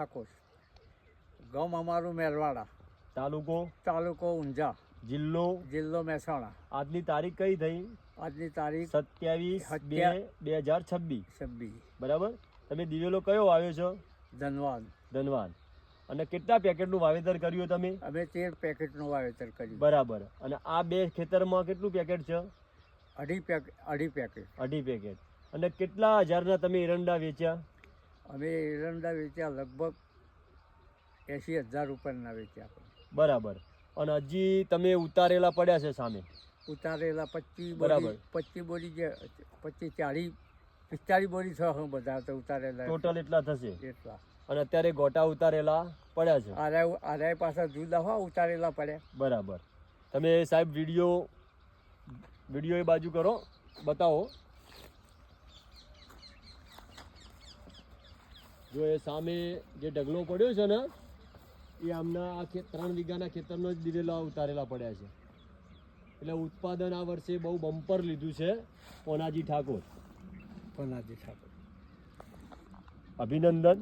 ઠાકોર, ગામ અમારું મેરવાડા, તાલુકો ઊંઝા, જિલ્લો મહેસાણા. આજની તારીખ કઈ થઈ? આજની તારીખ 27/2/2026. બરાબર. તમે દિવેલો કયો વાવ્યો છો? ધનવાન. અને કેટલા પેકેટનું વાવેતર કર્યું તમે? અમે 13 પેકેટનું વાવેતર કર્યું. બરાબર. અને આ બે ખેતરમાં કેટલું પેકેટ છે? અઢી પેકેટ. અને કેટલા હજારના તમે એરંડા વેચ્યા? અમે એરંડા વેચ્યા લગભગ 80,000 રૂપિયાના વેચ્યા. બરાબર. અને હજી તમે ઉતારેલા પડ્યા છે સામે? ઉતારેલા 25 બરાબર. 25 બોરી, જે 25 40 45 બોરી છે બધા તો ઉતારેલા. ટોટલ એટલા થશે. એટલા. અને અત્યારે ગોટા ઉતારેલા પડ્યા છે. આરાય પાછા જુદા હો ઉતારેલા પડ્યા. બરાબર. તમે સાહેબ વિડીયો એ બાજુ કરો, બતાવો. જો એ સામે જે ઢગલો પડ્યો છે ને એ આમના આ 3 વીઘાના ખેતરનો જ દિવેલા ઉતારેલા પડ્યા છે. એટલે ઉત્પાદન આ વર્ષે બહુ બમ્પર લીધું છે પોનાજી ઠાકોર. પનાજી ઠાકોર, અભિનંદન.